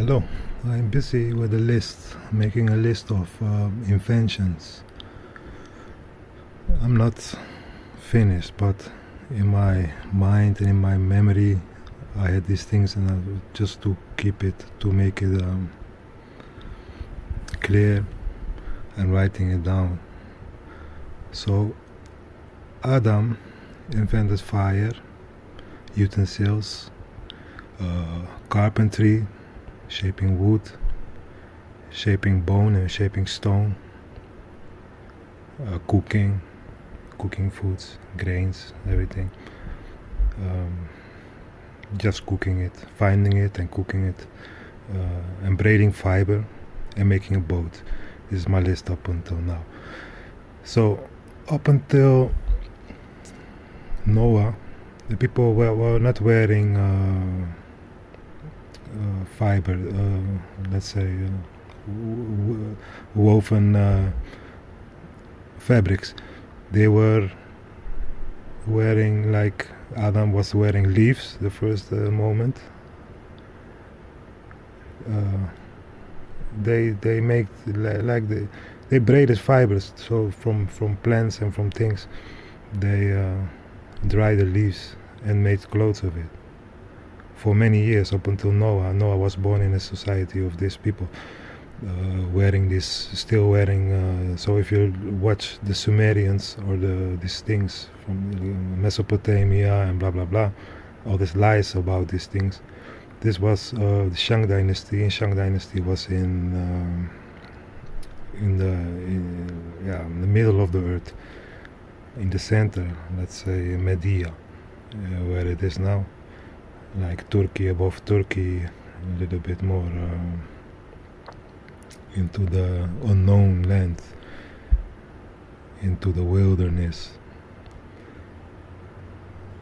Hello, I'm busy with a list, making a list of inventions. I'm not finished, but in my mind and in my memory I had these things, and just to keep it, to make it clear, and writing it down. So Adam invented fire, utensils, carpentry, shaping wood, shaping bone and shaping stone, cooking foods, grains, everything. Just cooking it, finding it and cooking it, and braiding fiber and making a boat. This is my list up until now. So up until Noah, the people were not wearing fiber, let's say woven fabrics. They were wearing, like Adam was wearing, leaves the first moment. They make like they braided fibers, so from plants and from things they dry the leaves and made clothes of it. For many years, up until Noah. Noah was born in a society of these people wearing this, still wearing. So if you watch the Sumerians or these things from Mesopotamia and blah blah blah, all these lies about these things. This was the Shang dynasty, and Shang dynasty was in the middle of the earth, in the center, let's say Media, where it is now. Like Turkey, above Turkey, a little bit more into the unknown land, into the wilderness.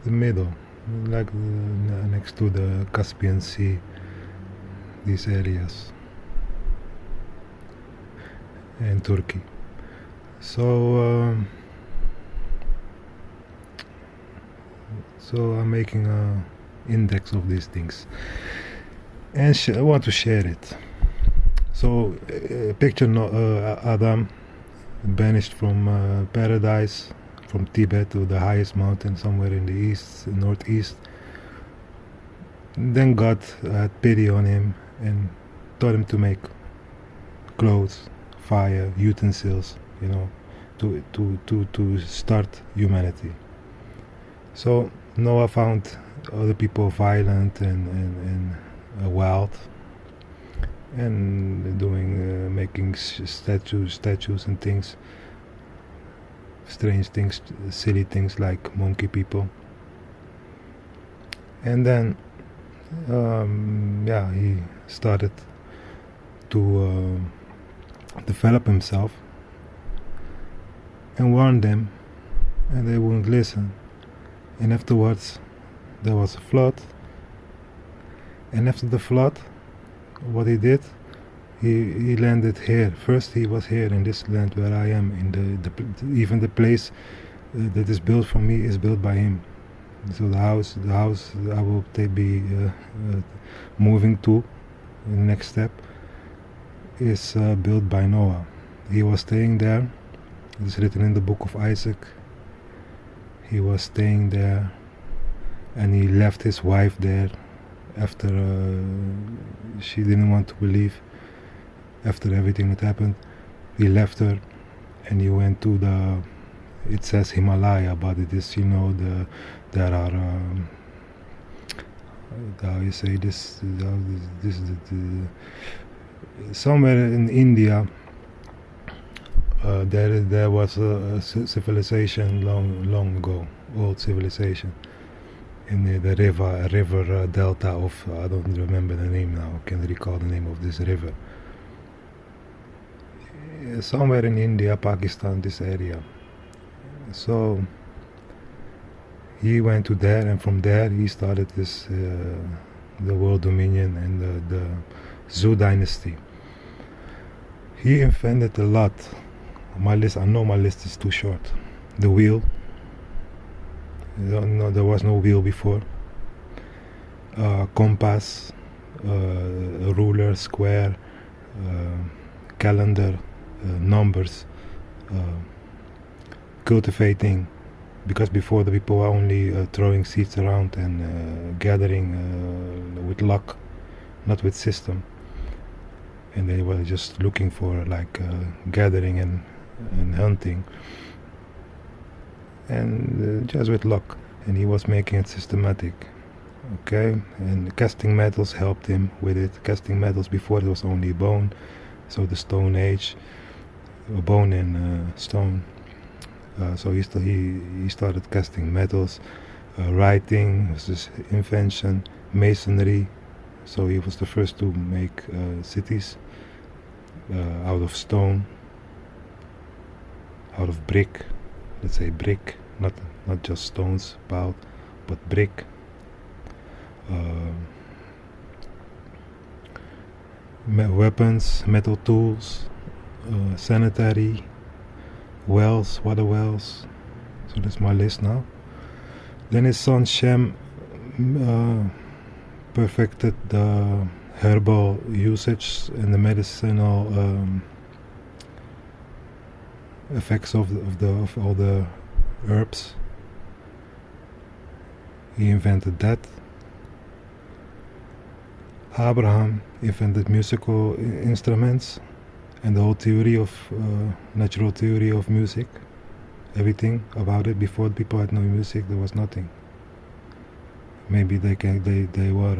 The middle, like next to the Caspian Sea, these areas, and Turkey. So I'm making a index of these things, and I want to share it. So picture Adam banished from paradise, from Tibet to the highest mountain somewhere in the east, northeast. Then God had pity on him and taught him to make clothes, fire, utensils, to start humanity. So Noah found other people violent and wild, and doing making statues and things, strange things, silly things like monkey people. And then he started to develop himself and warn them, and they wouldn't listen. And afterwards there was a flood, and after the flood, what he did, he landed here. First he was here in this land where I am, in even the place that is built for me is built by him. So the house I will be moving to, the next step, is built by Noah. He was staying there. It's written in the book of Isaac. He was staying there, and he left his wife there after she didn't want to believe. After everything that happened, he left her, and he went to it says Himalaya, but it is, there are how you say this, somewhere in India. There was a civilization long ago, old civilization, in the river delta of, I don't remember the name now, I can't recall the name of this river. Somewhere in India, Pakistan, this area. So he went to there, and from there he started this the world dominion and the ZIJN dynasty. He invented a lot. My list, I know my list is too short. The wheel. No, there was no wheel before. Compass, ruler, square, calendar, numbers, cultivating, because before the people were only throwing seeds around and gathering with luck, not with system, and they were just looking for like gathering and hunting, and just with luck, and he was making it systematic. Okay, and casting metals helped him with it. Casting metals, before it was only bone, so the Stone Age, bone and stone. So he started casting metals. Writing was his invention. Masonry, so he was the first to make cities out of stone, out of brick. Let's say brick, not just stones, but brick. Weapons, metal tools, sanitary, wells, water wells. So that's my list now. Then his son Shem perfected the herbal usage and the medicinal effects of all the herbs. He invented that. Abraham invented musical instruments and the whole theory of natural theory of music, everything about it. Before people had no music, there was nothing. Maybe they were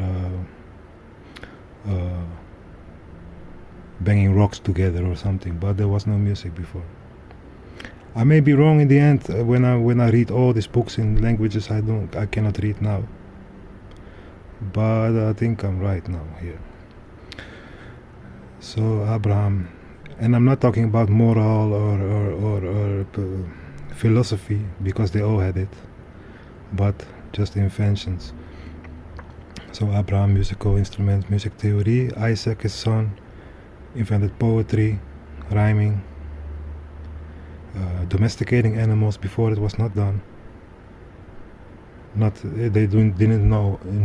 banging rocks together or something, but there was no music before. I may be wrong in the end. When I read all these books in languages I cannot read now. But I think I'm right now here. So Abraham, and I'm not talking about moral or philosophy, because they all had it, but just inventions. So Abraham, musical instruments, music theory. Isaac, his son, invented poetry, rhyming, domesticating animals. Before it was not done. They didn't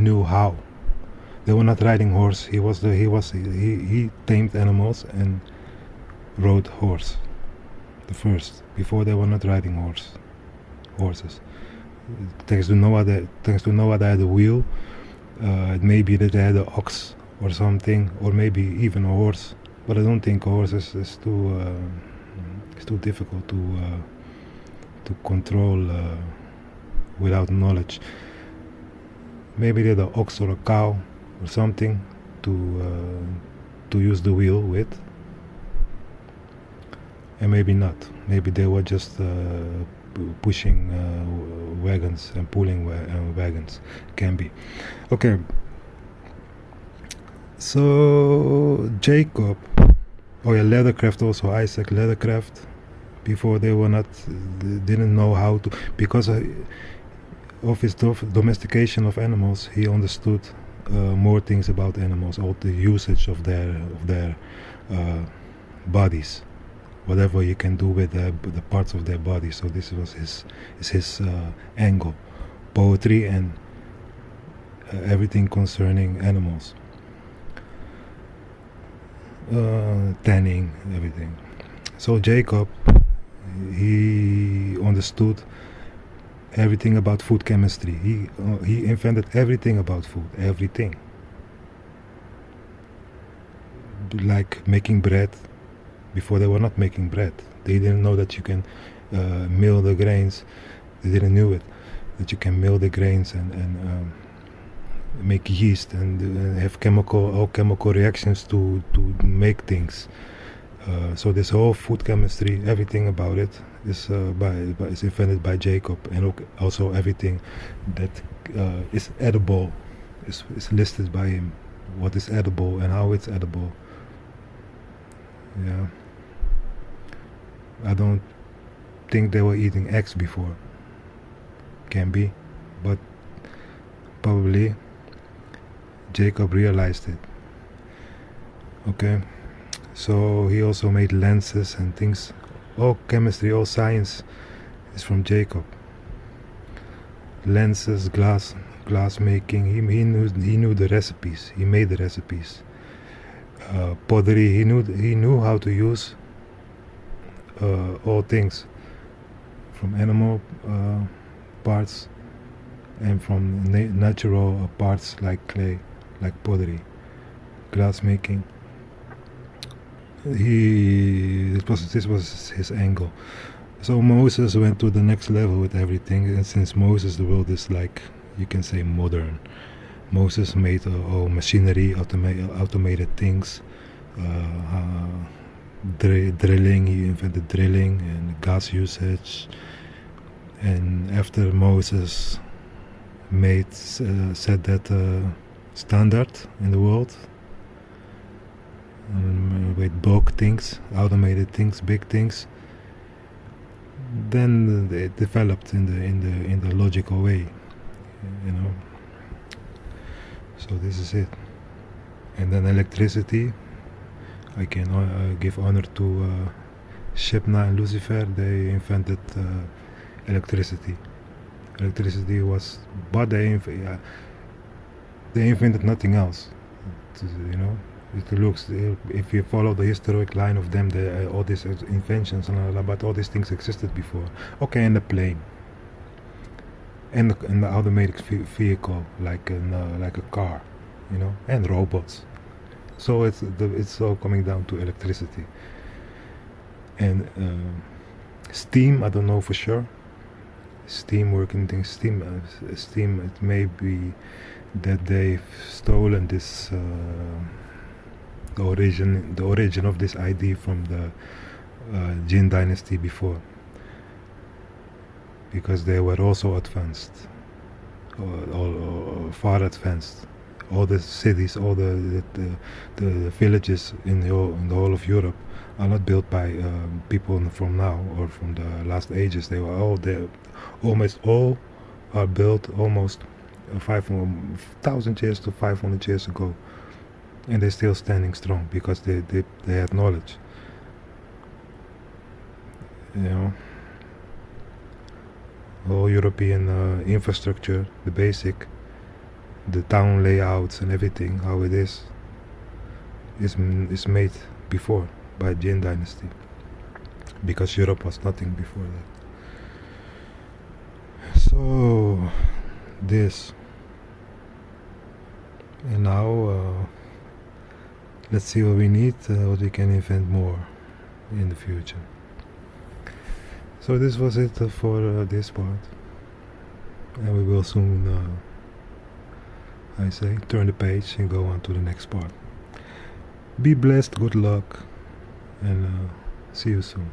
knew how. They were not riding horse. He tamed animals and rode horse. The first, before they were not riding horses. Thanks to Noah, they had a wheel. Maybe that they had an ox or something, or maybe even a horse. But I don't think a horse is too difficult to control. Without knowledge. Maybe they had an ox or a cow or something to use the wheel with, and maybe not. Maybe they were just pushing wagons and pulling wagons. Can be. Okay. So Jacob, leathercraft also. Isaac, leathercraft. Before they didn't know how to, because of his domestication of animals, he understood more things about animals, all the usage of their bodies, whatever you can do with the parts of their body. So this was his angle, poetry and everything concerning animals, tanning, everything. So Jacob, he understood everything about food chemistry. He invented everything about food, everything. Like making bread. Before they were not making bread. They didn't know that you can mill the grains. They didn't know it, that you can mill the grains and make yeast and have all chemical reactions to make things. So this whole food chemistry, everything about it is invented by Jacob, and also everything that is edible is listed by him. What is edible and how it's edible. Yeah. I don't think they were eating eggs before. Can be, but probably Jacob realized it. Okay. So he also made lenses and things. All chemistry, all science is from Jacob. Lenses, glass, glass making. He knew the recipes. He made the recipes. Pottery. He knew how to use all things, from animal parts and from natural parts like clay, like pottery, glass making. This was his angle. So Moses went to the next level with everything, and since Moses, the world is like, you can say, modern. Moses made all machinery, automated things, drilling. He invented drilling and gas usage. And after Moses set that standard in the world, with bulk things, automated things, big things, then it developed in the logical way, you know. So this is it. And then electricity, I can give honor to Shebna and Lucifer. They invented electricity. Electricity was, but they invented nothing else. You know, it looks, if you follow the historic line of them, all these inventions and but all these things existed before. Okay, and the plane, and the automated vehicle, like a car, you know, and robots. So it's all coming down to electricity and steam. I don't know for sure. Steam working things. Steam. It may be that they've stolen this. The origin of this idea from the ZIJN dynasty before, because they were also advanced, or far advanced. All the cities, all the villages in the whole of Europe are not built by people from now or from the last ages. They were all there. Almost all are built almost 5,000 years to 500 years ago. And they're still standing strong because they had knowledge, you know. All European infrastructure, the basic, the town layouts and everything, how it is made before by ZIJN dynasty, because Europe was nothing before that. So this, and now let's see what we need, what we can invent more in the future. So this was it for this part, and we will soon, I say, turn the page and go on to the next part. Be blessed, good luck, and see you soon.